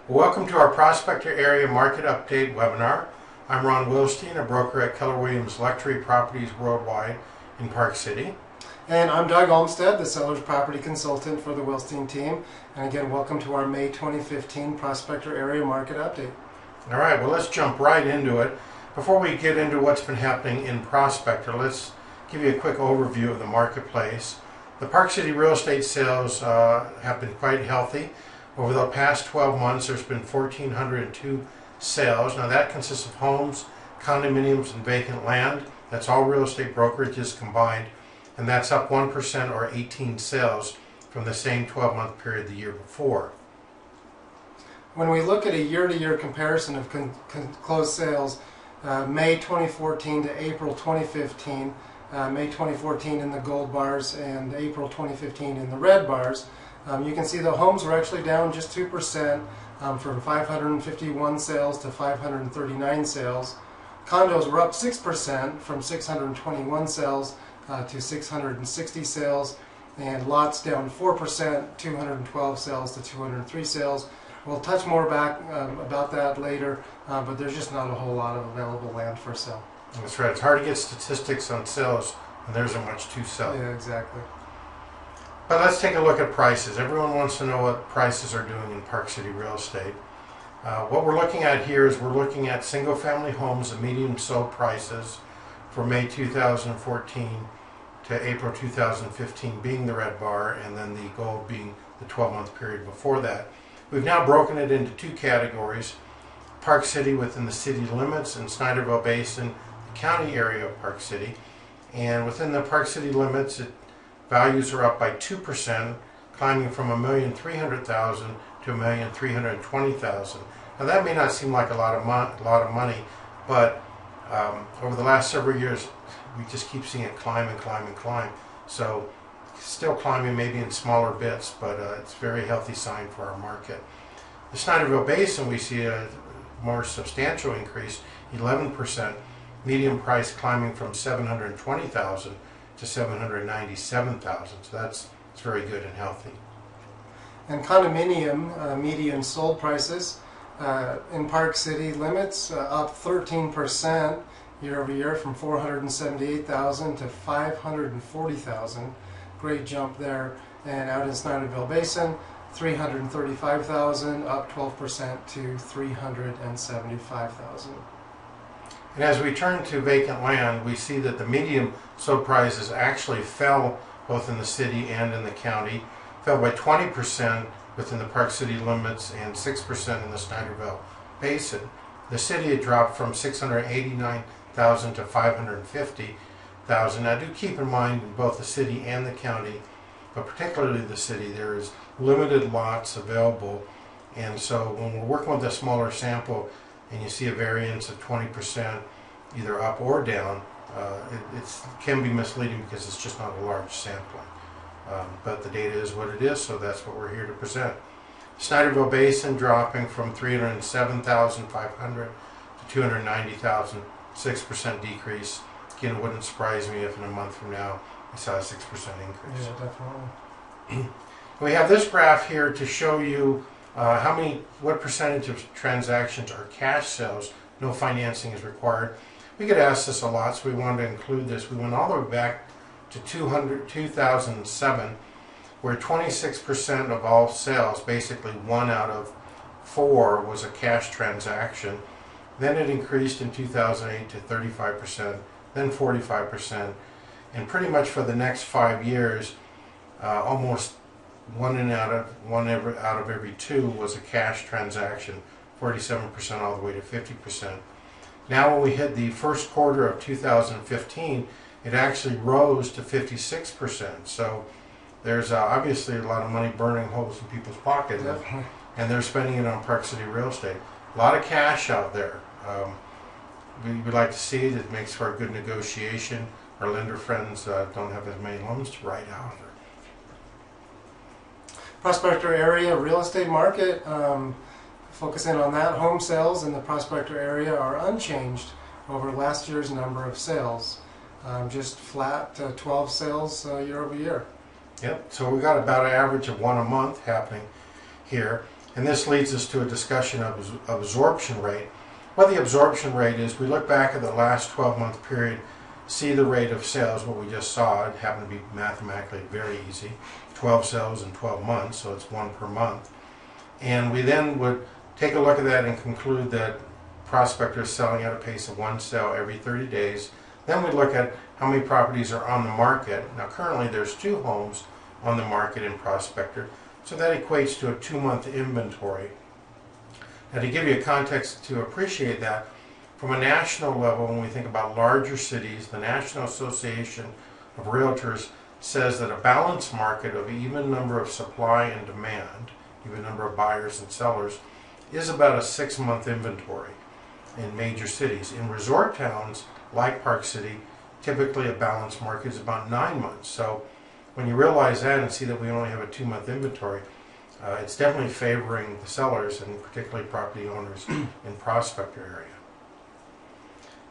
Welcome to our Prospector Area Market Update webinar. I'm Ron Wilstein, a broker at Keller Williams Luxury Properties Worldwide in Park City. And I'm Doug Olmstead, the seller's property consultant for the Wilstein team. And again, welcome to our May 2015 Prospector Area Market Update. All right, well, let's jump right into it. Before we get into what's been happening in Prospector, let's give you a quick overview of the marketplace. The Park City real estate sales have been quite healthy. Over the past 12 months, there's been 1,402 sales. Now that consists of homes, condominiums, and vacant land. That's all real estate brokerages combined. And that's up 1% or 18 sales from the same 12-month period the year before. When we look at a year-to-year comparison of closed sales, May 2014 to April 2015, May 2014 in the gold bars and April 2015 in the red bars, you can see the homes were actually down just 2%, from 551 sales to 539 sales. Condos were up 6% from 621 sales to 660 sales, and lots down 4%, 212 sales to 203 sales. We'll touch more back about that later, but there's just not a whole lot of available land for sale. That's right. It's hard to get statistics on sales when there isn't much to sell. Yeah, exactly. But let's take a look at prices. Everyone wants to know what prices are doing in Park City real estate. What we're looking at here is we're looking at single-family homes and medium sold prices for May 2014 to April 2015 being the red bar, and then the gold being the 12-month period before that. We've now broken it into two categories: Park City within the city limits and Snyderville Basin, the county area of Park City. And within the Park City limits, values are up by 2%, climbing from $1,300,000 to $1,320,000. Now that may not seem like a lot of money, but over the last several years, we just keep seeing it climb and climb and climb. So still climbing, maybe in smaller bits, but it's a very healthy sign for our market. The Snyderville Basin, we see a more substantial increase, 11%, median price climbing from $720,000 to $797,000. So that's very good and healthy. And condominium median sold prices in Park City limits up 13% year over year from $478,000 to $540,000. Great jump there. And out in Snyderville Basin, $335,000, up 12% to $375,000. And as we turn to vacant land, we see that the median sold prices actually fell both in the city and in the county. Fell by 20% within the Park City limits and 6% in the Snyderville Basin. The city had dropped from $689,000 to $550,000. Now do keep in mind in both the city and the county, but particularly the city, there is limited lots available. And so when we're working with a smaller sample and you see a variance of 20% either up or down, it can be misleading because it's just not a large sampling. But the data is what it is, so that's what we're here to present. Snyderville Basin dropping from $307,500 to $290,000, 6% decrease. Again, it wouldn't surprise me if in a month from now we saw a 6% increase. Yeah, definitely. We have this graph here to show you what percentage of transactions are cash sales, no financing is required. We get asked this a lot, so we wanted to include this. We went all the way back to 2007, where 26% of all sales, basically 1 out of 4, was a cash transaction. Then it increased in 2008 to 35%, then 45%, and pretty much for the next 5 years, almost one out of every 2 was a cash transaction, 47% all the way to 50%. Now when we hit the first quarter of 2015, it actually rose to 56%. So there's obviously a lot of money burning holes in people's pockets, and they're spending it on Park City real estate. A lot of cash out there. We would like to see it. It makes for a good negotiation. Our lender friends don't have as many loans to write out. Prospector Area real estate market, focusing on that, home sales in the Prospector Area are unchanged over last year's number of sales. Just flat 12 sales year over year. Yep, so we got about an average of 1 a month happening here. And this leads us to a discussion of absorption rate. What the absorption rate is, we look back at the last 12-month period, see the rate of sales, what we just saw. It happened to be mathematically very easy. 12 sales in 12 months, so it's one per month. And we then would take a look at that and conclude that Prospector is selling at a pace of one sale every 30 days. Then we look at how many properties are on the market. Now currently there's 2 homes on the market in Prospector, so that equates to a 2-month inventory. Now to give you a context to appreciate that, from a national level, when we think about larger cities, the National Association of Realtors says that a balanced market of even number of supply and demand, even number of buyers and sellers, is about a 6-month inventory in major cities. In resort towns like Park City, typically a balanced market is about 9 months. So when you realize that and see that we only have a 2-month inventory, it's definitely favoring the sellers and particularly property owners in Prospector area.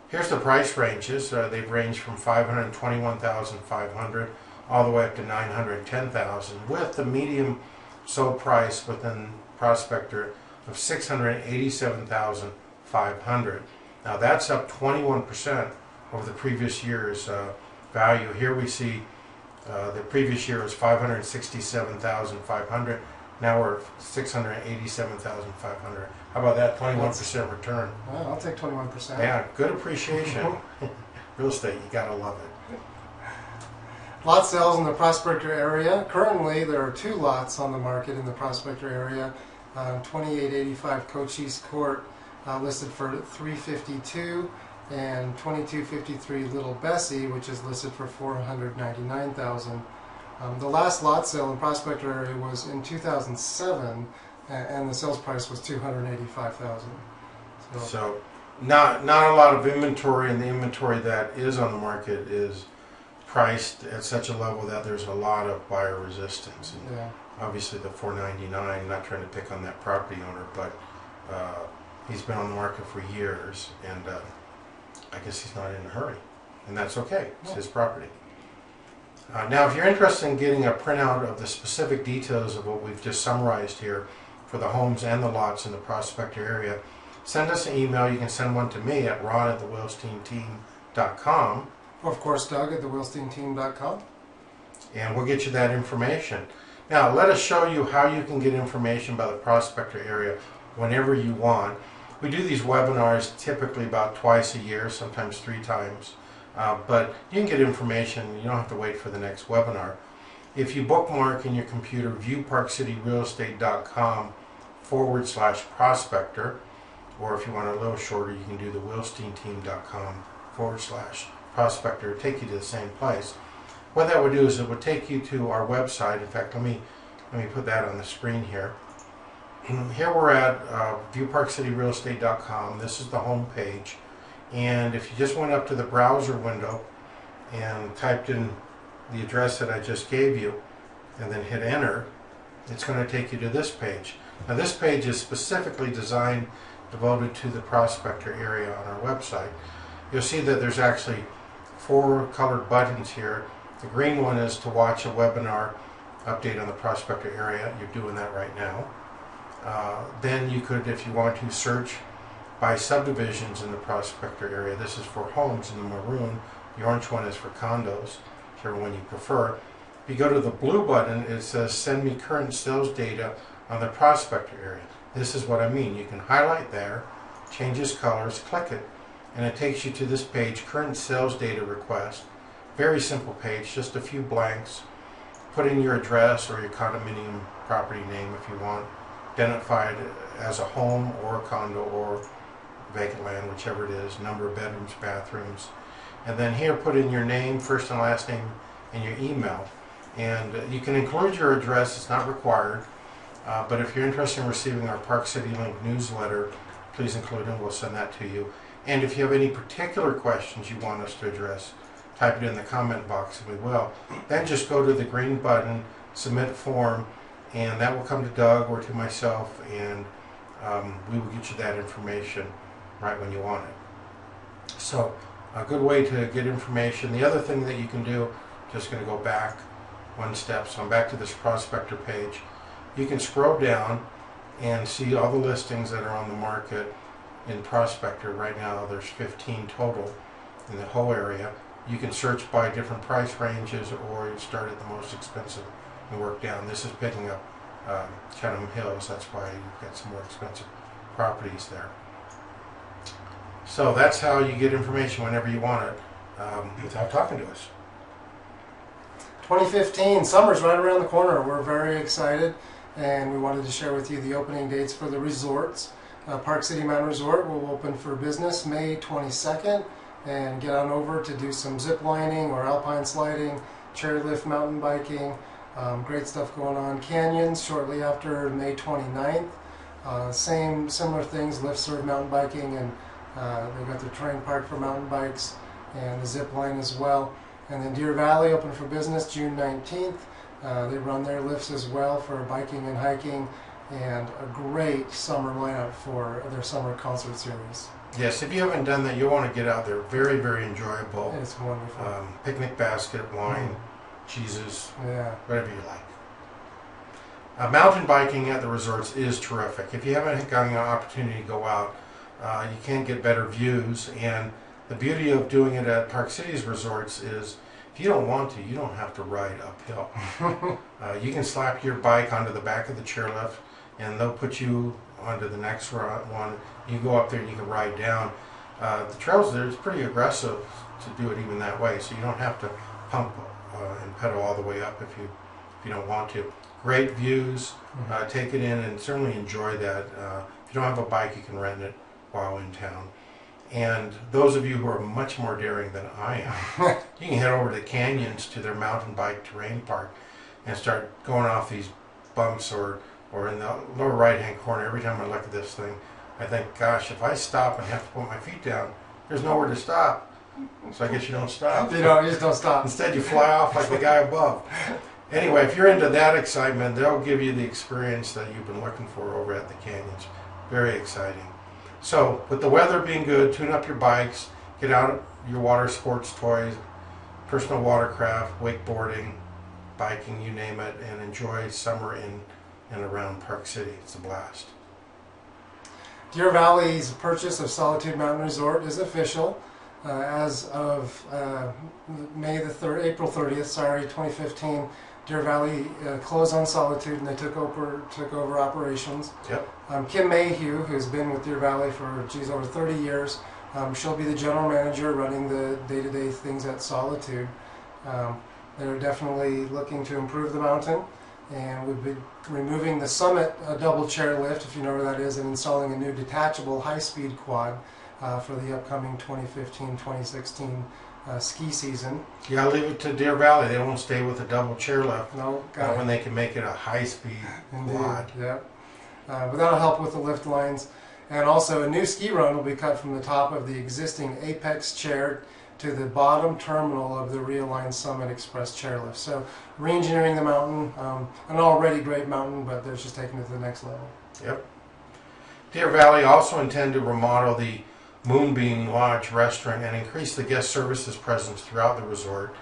Here's the price ranges. They've ranged from $521,500 all the way up to $910,000, with the medium sold price within Prospector of $687,500. Now that's up 21% over the previous year's value. Here we see the previous year was $567,500. Now we're at $687,500. How about that? 21% return. Well, I'll take 21%. Yeah, good appreciation. Real estate, you gotta love it. Lot sales in the Prospector area. Currently, there are 2 lots on the market in the Prospector area. 2885 Cochise Court listed for $352, and 2253 Little Bessie, which is listed for $499,000. The last lot sale in Prospector area was in 2007, and the sales price was $285,000. So not a lot of inventory, and the inventory that is on the market is priced at such a level that there's a lot of buyer resistance. And yeah. obviously the $499, not trying to pick on that property owner, but he's been on the market for years, and I guess he's not in a hurry, and that's okay. It's his property. Now, if you're interested in getting a printout of the specific details of what we've just summarized here for the homes and the lots in the Prospector area, send us an email. You can send one to me at ron@thewilsteinteam.com. Or, of course, Doug at thewilsteinteam.com. And we'll get you that information. Now, let us show you how you can get information about the Prospector area whenever you want. We do these webinars typically about twice a year, sometimes 3 times. But you can get information. You don't have to wait for the next webinar. If you bookmark in your computer viewparkcityrealestate.com/prospector, or if you want a little shorter, you can do the wilsteinteam.com/prospector. It'll take you to the same place. What that would do is it would take you to our website. In fact, let me put that on the screen here. Here we're at viewparkcityrealestate.com. This is the home page. And if you just went up to the browser window and typed in the address that I just gave you and then hit enter, it's going to take you to this page. Now this page is specifically designed, devoted to the Prospector area on our website. You'll see that there's actually 4 colored buttons here. The green one is to watch a webinar update on the Prospector area. You're doing that right now. Then you could, if you want to, search by subdivisions in the Prospector area. This is for homes in the maroon. The orange one is for condos, whichever one you prefer. If you go to the blue button, it says send me current sales data on the Prospector area. This is what I mean. You can highlight there, changes colors, click it, and it takes you to this page, current sales data request. Very simple page, just a few blanks. Put in your address or your condominium property name if you want. Identify it as a home or a condo or vacant land, whichever it is, number of bedrooms, bathrooms. And then here put in your name, first and last name, and your email. And you can include your address, it's not required. But if you're interested in receiving our Park City Link newsletter, please include it, we'll send that to you. And if you have any particular questions you want us to address, type it in the comment box and we will. Then just go to the green button, submit form, and that will come to Doug or to myself, and we will get you that information right when you want it. So a good way to get information. The other thing that you can do, just going to go back one step, so I'm back to this Prospector page. You can scroll down and see all the listings that are on the market in Prospector. Right now there's 15 total in the whole area. You can search by different price ranges, or you start at the most expensive and work down. This is picking up Chatham Hills, that's why you've got some more expensive properties there. So that's how you get information whenever you want it, without talking to us. 2015, summer's right around the corner. We're very excited, and we wanted to share with you the opening dates for the resorts. Park City Mountain Resort will open for business May 22nd, and get on over to do some zip lining or alpine sliding, chairlift mountain biking. Great stuff going on. Canyons shortly after May 29th. Similar things, lift serve mountain biking, and they've got the terrain park for mountain bikes and the zip line as well. And then Deer Valley open for business June 19th. They run their lifts as well for biking and hiking, and a great summer lineup for their summer concert series. Yes, if you haven't done that, you'll want to get out there. Very, very enjoyable. It's wonderful. Picnic basket, wine, cheeses, Yeah. whatever you like. Mountain biking at the resorts is terrific. If you haven't gotten an opportunity to go out, you can get better views. And the beauty of doing it at Park City's resorts is, if you don't want to, you don't have to ride uphill. You can slap your bike onto the back of the chairlift, and they'll put you onto the next one. You go up there and you can ride down. The trails there is pretty aggressive to do it even that way, so you don't have to pump and pedal all the way up if you don't want to. Great views. Take it in and certainly enjoy that. If you don't have a bike, you can rent it while in town. And those of you who are much more daring than I am, you can head over to the canyons to their mountain bike terrain park and start going off these bumps, or in the lower right hand corner. Every time I look at this thing, I think, gosh, if I stop and have to put my feet down, there's nowhere to stop. So I guess you don't stop. You just don't stop. Instead, you fly off like the guy above. Anyway, if you're into that excitement, they'll give you the experience that you've been looking for over at the canyons. Very exciting. So, with the weather being good, tune up your bikes, get out your water sports toys, personal watercraft, wakeboarding, biking, you name it, and enjoy summer in and around Park City. It's a blast. Deer Valley's purchase of Solitude Mountain Resort is official. As of April 30th, 2015, Deer Valley closed on Solitude, and they took over operations. Yep. Kim Mayhew, who's been with Deer Valley for over 30 years, she'll be the general manager running the day-to-day things at Solitude. They're definitely looking to improve the mountain, and we've been removing the Summit double chairlift, if you know where that is, and installing a new detachable high-speed quad for the upcoming 2015-2016 ski season. You gotta leave it to Deer Valley. They won't stay with a double chairlift. No, when they can make it a high-speed quad. Yep. But that'll help with the lift lines. And also a new ski run will be cut from the top of the existing Apex chair to the bottom terminal of the realigned Summit Express chairlift. So re-engineering the mountain, an already great mountain, but they're just taking it to the next level. Yep. Deer Valley also intend to remodel the Moonbeam Lodge restaurant and increase the guest services presence throughout the resort.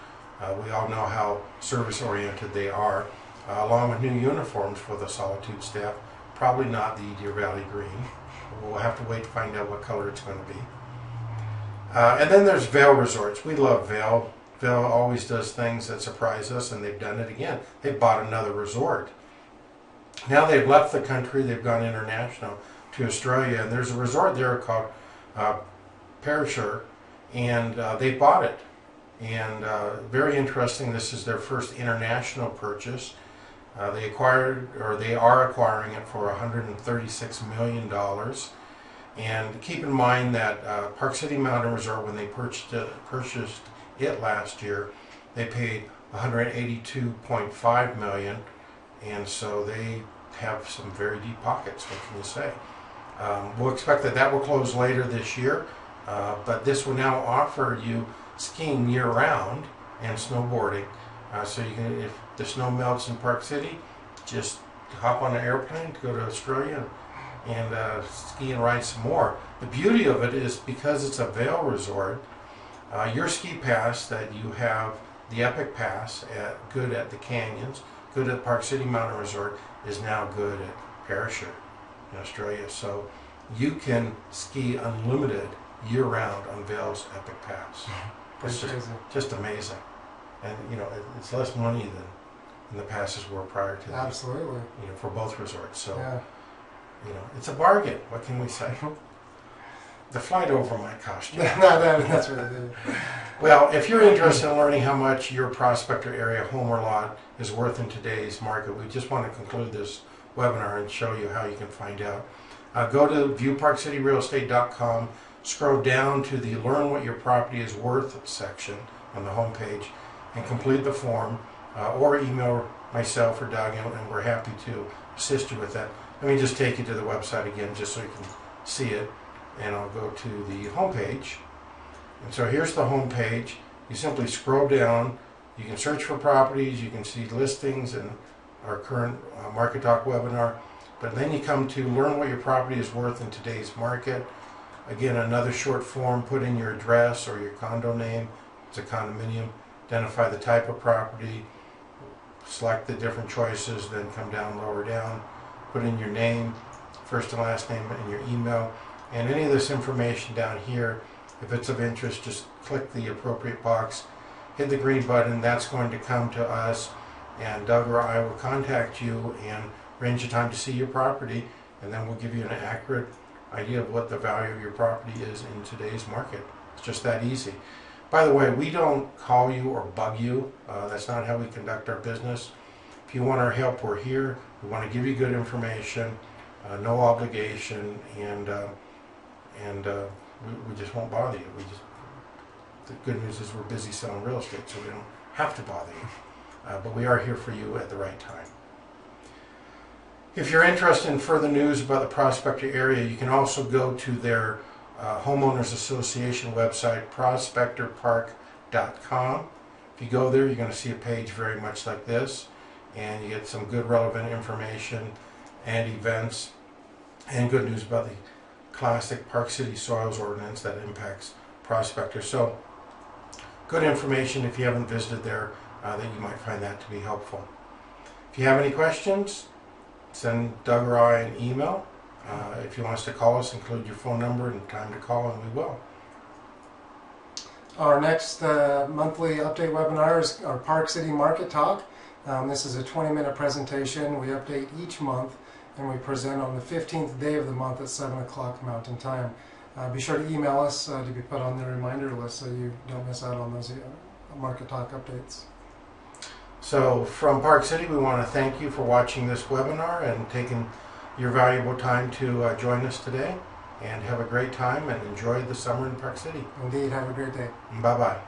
We all know how service-oriented they are, along with new uniforms for the Solitude staff. Probably not the Deer Valley green. We'll have to wait to find out what color it's going to be. And then there's Vail Resorts. We love Vail. Vail always does things that surprise us, and they've done it again. They bought another resort. Now they've left the country. They've gone international to Australia, and there's a resort there called Perisher, and they bought it. And very interesting, this is their first international purchase. They are acquiring it for $136 million. And keep in mind that Park City Mountain Resort, when they purchased it last year, they paid $182.5 million, and so they have some very deep pockets. What can you say? We'll expect that will close later this year, but this will now offer you skiing year-round and snowboarding. So you can, if the snow melts in Park City, just hop on an airplane to go to Australia and ski and ride some more. The beauty of it is, because it's a Vail Resort, your ski pass that you have, the Epic Pass, good at the canyons, good at Park City Mountain Resort, is now good at Perisher. in Australia. So you can ski unlimited year-round on Vail's Epic Pass. It's just amazing. And, you know, it's less money than the passes were prior to Absolutely. you know, for both resorts. So, Yeah. you know, it's a bargain. What can we say? The flight over might cost you. That's what it is. Well, if you're interested in learning how much your Prospector area home or lot is worth in today's market, we just want to conclude this webinar and show you how you can find out. Go to BuyParkCityRealEstate.com, scroll down to the Learn What Your Property is Worth section on the home page, and complete the form, or email myself or Doug, and we're happy to assist you with that. Let me just take you to the website again just so you can see it. And I'll go to the home page. And so here's the home page. You simply scroll down. You can search for properties. You can see listings and our current Market Talk webinar. But then you come to learn what your property is worth in today's market. Again, another short form. Put in your address or your condo name. It's a condominium. Identify the type of property. Select the different choices. Then come down, lower down. Put in your name, first and last name, and your email. And any of this information down here, if it's of interest, just click the appropriate box, hit the green button. That's going to come to us, and Doug or I will contact you and arrange a time to see your property, and then we'll give you an accurate idea of what the value of your property is in today's market. It's just that easy. By the way, we don't call you or bug you. That's not how we conduct our business. If you want our help, we're here. We want to give you good information, no obligation, and we just won't bother you. The good news is we're busy selling real estate, so we don't have to bother you. But we are here for you at the right time. If you're interested in further news about the Prospector area, you can also go to their Homeowners Association website, ProspectorPark.com. If you go there, you're going to see a page very much like this, and you get some good relevant information and events and good news about the classic Park City Soils Ordinance that impacts Prospector. So good information if you haven't visited there, that you might find that to be helpful. If you have any questions, send Doug or I an email. If you want us to call us, include your phone number and time to call, and we will. Our next monthly update webinar is our Park City Market Talk. This is a 20-minute presentation. We update each month, and we present on the 15th day of the month at 7 o'clock Mountain Time. Be sure to email us to be put on the reminder list so you don't miss out on those Market Talk updates. So from Park City, we want to thank you for watching this webinar and taking your valuable time to join us today. And have a great time and enjoy the summer in Park City. Indeed, have a great day. Bye-bye.